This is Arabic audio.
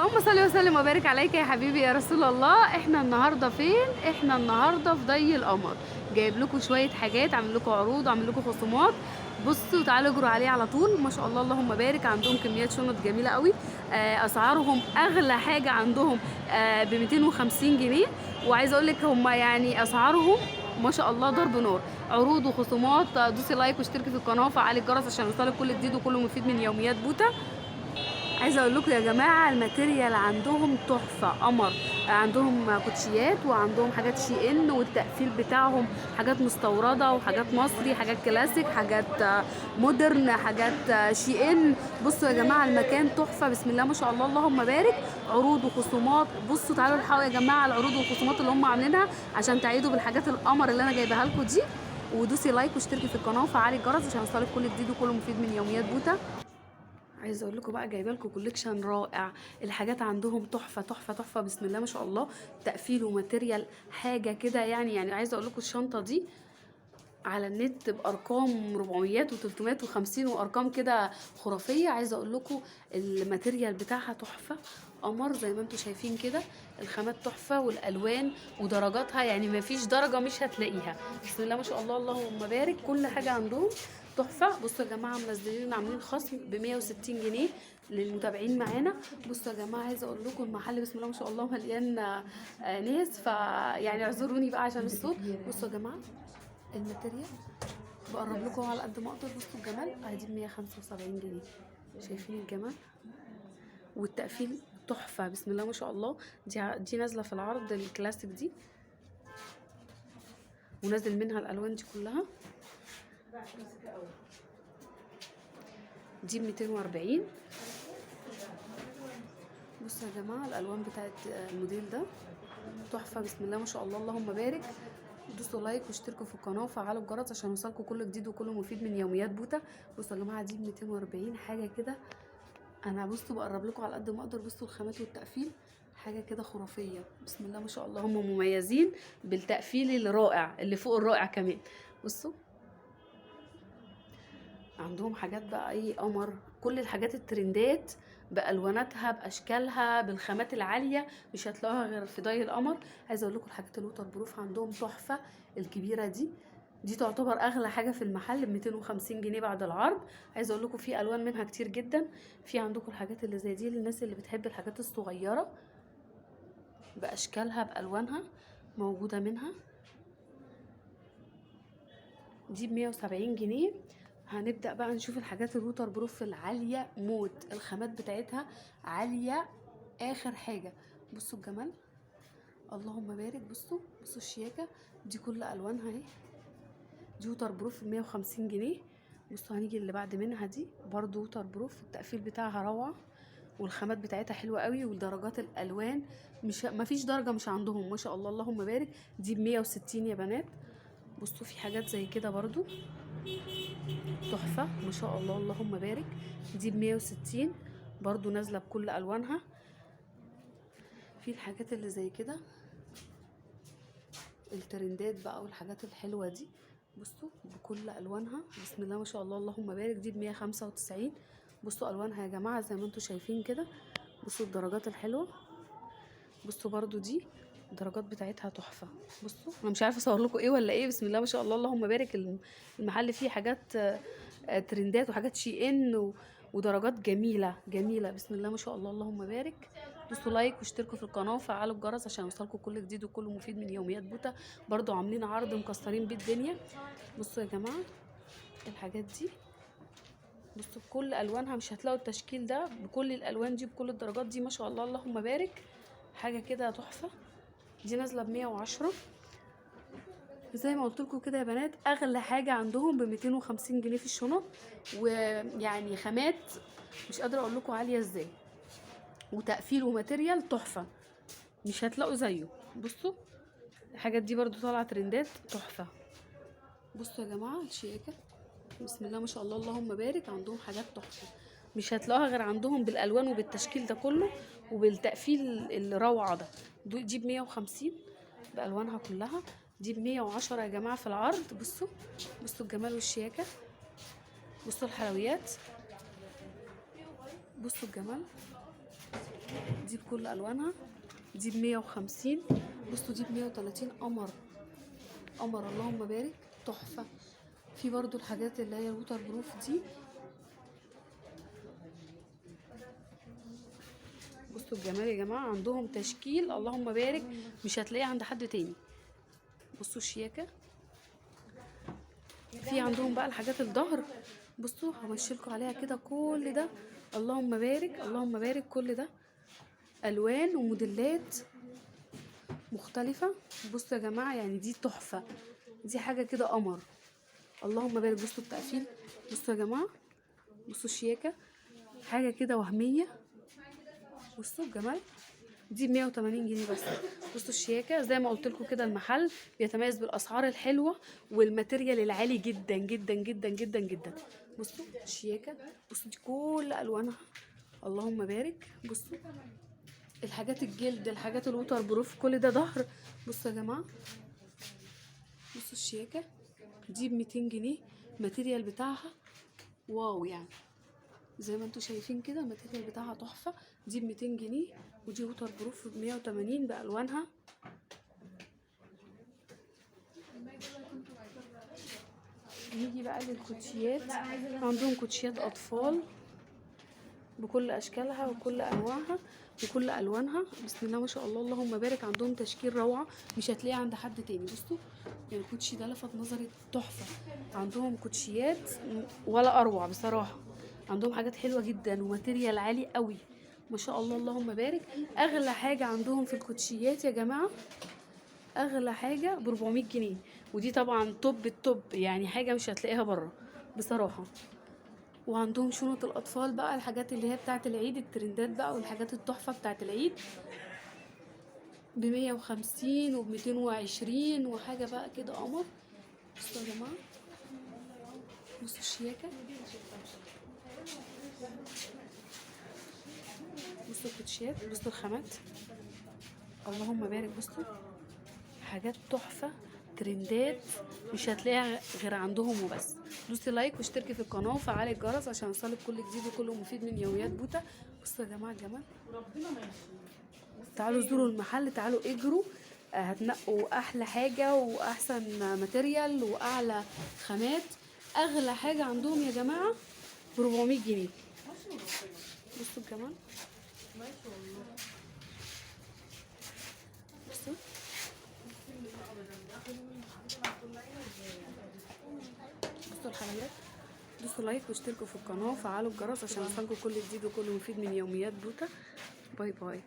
اللهم صل وسلم وبارك عليك يا حبيبي يا رسول الله. احنا النهارده فين؟ احنا النهارده في ضي القمر. جايب لكم شويه حاجات، عامل لكم عروض، عامل لكم خصومات. بصوا تعالوا اجروا عليه على طول. ما شاء الله اللهم بارك، عندهم كميات شنط جميله قوي. اسعارهم اغلى حاجه عندهم ب 250 جنيه. وعايزه اقول لك هم يعني اسعارهم ما شاء الله ضرب نار. عروض وخصومات. دوسي لايك واشتركي في القناه وفعلي الجرس عشان يوصلك كل جديد وكله مفيد من يوميات بوتا. عايزه اقول لكم يا جماعه الماتيريال عندهم تحفه قمر. عندهم كوتشيات وعندهم حاجات شي ان، والتقفيل بتاعهم حاجات مستورده وحاجات مصري، حاجات كلاسيك، حاجات مودرن، حاجات شي ان. بصوا يا جماعه المكان تحفه، بسم الله ما شاء الله اللهم بارك. عروض وخصومات. بصوا تعالوا الحقوا يا جماعه العروض والخصومات اللي هم عاملينها عشان تعيدوا بالحاجات القمر اللي انا جايباها لكم دي. ودوسي لايك واشتركي في القناه وفعلي الجرس عشان يوصلك كل جديد وكله مفيد من يوميات بوتا. عايزه اقول لكم بقى جايبه لكم كوليكشن رائع. الحاجات عندهم تحفه تحفه تحفه، بسم الله ما شاء الله. تقفيل وماتيريال حاجه كده يعني عايزه اقول لكم الشنطه دي على النت بارقام 400 و350 وارقام كده خرافيه. عايزه اقول لكم الماتيريال بتاعها تحفه قمر زي ما انتم شايفين كده. الخامات تحفه والالوان ودرجاتها، يعني ما فيش درجه مش هتلاقيها. بسم الله ما شاء الله اللهم بارك. كل حاجه عندهم تحفه. بصوا يا جماعه منزلين عاملين خصم ب 160 جنيه للمتابعين معانا. بصوا يا جماعه عايزه اقول لكم المحل بسم الله ما شاء الله مليان ناس، فيعني اعذروني بقى عشان الصوت. بصوا يا جماعه الماتيريال بقرب لكم على قد ما اقدر. بصوا الجمال ادي ب 175 جنيه. شايفين الجمال والتقفيل تحفه بسم الله ما شاء الله. دي نازله في العرض الكلاسيك دي، ونازل منها الالوان دي كلها. دي ب 240. بصوا يا جماعه الالوان بتاعت الموديل ده تحفه بسم الله ما شاء الله اللهم بارك. دوسوا لايك واشتركوا في القناه وفعلوا الجرس عشان يوصلكم كل جديد وكله مفيد من يوميات بوتا. بصوا يا جماعه دي ب 240 حاجه كده. انا بصوا بقرب لكم على قد ما اقدر. بصوا الخامات والتقفيل حاجه كده خرافيه بسم الله ما شاء الله. هم مميزين بالتقفيل الرائع اللي فوق الرائع كمان. بصوا عندهم حاجات بقى اي قمر. كل الحاجات الترندات بالواناتها باشكالها بالخامات العاليه مش هتلاقوها غير في ضي القمر. عايزه اقول لكم الحاجات الوتر بروف عندهم تحفه. الكبيره دي تعتبر اغلى حاجه في المحل ب 250 جنيه بعد العرض. عايزه اقول لكم في الوان منها كتير جدا. في عندكم الحاجات اللي زي دي للناس اللي بتحب الحاجات الصغيره باشكالها بالوانها موجوده منها. دي ب 170 جنيه. هنبدأ بقى نشوف الحاجات الووتر بروف العالية موت. الخامات بتاعتها عالية آخر حاجة. بصوا الجمال اللهم بارك. بصوا الشياكة دي كل ألوانها اهي. دي ووتر بروف ب 150 جنيه. بصوا هنيجي اللي بعد منها دي برضو ووتر بروف. التقفيل بتاعها روعة والخامات بتاعتها حلوة قوي والدرجات الألوان مش مفيش درجة مش عندهم ما شاء الله اللهم بارك. دي ب 160 يا بنات. بصوا في حاجات زي كده برضو تحفه ما شاء الله اللهم بارك. دي ب 160 برضو نازله بكل الوانها. في الحاجات اللي زي كده الترندات بقى والحاجات الحلوه دي. بصوا بكل الوانها بسم الله ما شاء الله اللهم بارك. دي ب 195. بصوا الوانها يا جماعه زي ما انتم شايفين كده. بصوا الدرجات الحلوه. بصوا برضو دي الدرجات بتاعتها تحفه. بصوا انا مش عارفه اصور لكم ايه ولا ايه. بسم الله ما شاء الله اللهم بارك. المحل فيه حاجات ترندات وحاجات شي ان ودرجات جميله جميله بسم الله ما شاء الله اللهم بارك. دوسوا لايك واشتركوا في القناه وفعلوا الجرس عشان يوصلكم كل جديد وكله مفيد من يوميات بوتا. برضو عاملين عرض مكسرين بيه الدنيا. بصوا يا جماعه الحاجات دي بصوا بكل الوانها مش هتلاقوا التشكيل ده بكل الالوان دي بكل الدرجات دي ما شاء الله اللهم بارك. حاجه كده تحفه. دي نازله ب 110 زي ما قلت لكم كده يا بنات. اغلى حاجه عندهم ب 250 جنيه في الشنط. ويعني خامات مش قادره اقول لكم عاليه ازاي وتقفيل وماتيريال تحفه مش هتلاقوا زيه. بصوا الحاجات دي برضو طالعه ترندات تحفه. بصوا يا جماعه الشياكه بسم الله ما شاء الله اللهم بارك. عندهم حاجات تحفه مش هتلاقوها غير عندهم بالالوان وبالتشكيل ده كله وبالتقفيل الروعه ده. دي ب 150 بالوانها كلها. دي ب 110 يا جماعه في العرض. بصوا الجمال والشياكه. بصوا الحلويات. بصوا الجمال. دي بكل الوانها. دي ب150. بصوا دي ب130. قمر قمر اللهم بارك، تحفه. في برضو الحاجات اللي هي الوتر بروف دي. بصوا الجمال يا جماعه، عندهم تشكيل اللهم بارك مش هتلاقيه عند حد تاني. بصوا الشياكه. في عندهم بقى الحاجات الظهر. بصوا همشيلكوا عليها كده كل ده اللهم بارك اللهم بارك. كل ده الوان وموديلات مختلفه. بصوا يا جماعه يعني دي تحفه، دي حاجه كده قمر اللهم بارك. بصوا التقفيل. بصوا يا جماعه، بصوا الشياكه، حاجه كده وهميه. بصوا الجمال. دي ب180 جنيه بس. بصوا الشياكه زي ما قلت لكم كده، المحل بيتميز بالاسعار الحلوه والماتيريال العالي جدا جدا جدا جدا جدا. بصوا الشياكه. بصوا دي كل الوانها اللهم بارك. بصوا الحاجات الجلد، الحاجات الوتر بروف، كل ده ظهر. بصوا يا جماعه، بصوا الشياكه. دي ب200 جنيه. الماتيريال بتاعها واو يعني، زي ما انتوا شايفين كده الماتيريال بتاعها تحفه. دي ب200 جنيه. ودي ووتر بروف ب180 بالوانها. نيجي بقى للكوتشيات. عندهم كوتشيات اطفال بكل اشكالها وكل انواعها وكل الوانها. بسم الله ما شاء الله اللهم بارك. عندهم تشكيل روعه مش هتلاقيه عند حد تاني. بصوا يعني الكوتشي ده لفت نظري، تحفه. عندهم كوتشيات ولا اروع بصراحه. عندهم حاجات حلوه جدا وماتيريال عالي قوي ما شاء الله اللهم بارك. اغلى حاجه عندهم في الكوتشيات يا جماعه، اغلى حاجه ب400 جنيه. ودي طبعا توب التوب يعني، حاجه مش هتلاقيها بره بصراحه. وعندهم شنط الاطفال بقى، الحاجات اللي هي بتاعه العيد، الترندات بقى والحاجات التحفه بتاعه العيد ب150 وب220 وحاجه بقى كده قمر. بصوا يا جماعه، بصوا الشياكه، بصوا الكوتشيات، بصوا الخامات اللهم بارك. بصوا حاجات تحفه، ترندات مش هتلاقيها غير عندهم وبس. دوسي لايك واشتركي في القناه وفعلي الجرس عشان يوصلك كل جديد وكله مفيد من يوميات بوتا. بصوا يا جماعه الجمال. تعالوا زوروا المحل، تعالوا اجروا. هتنقوا احلى حاجه واحسن ماتيريال واعلى خامات. اغلى حاجه عندهم يا جماعه ب400 جنيه. بصوا الجمال. بصوا بصوا الحلويات. دوسوا لايك واشتركوا في القناه وفعلوا الجرس عشان يوصلكوا كل جديد وكل مفيد من يوميات بوتا. باي باي.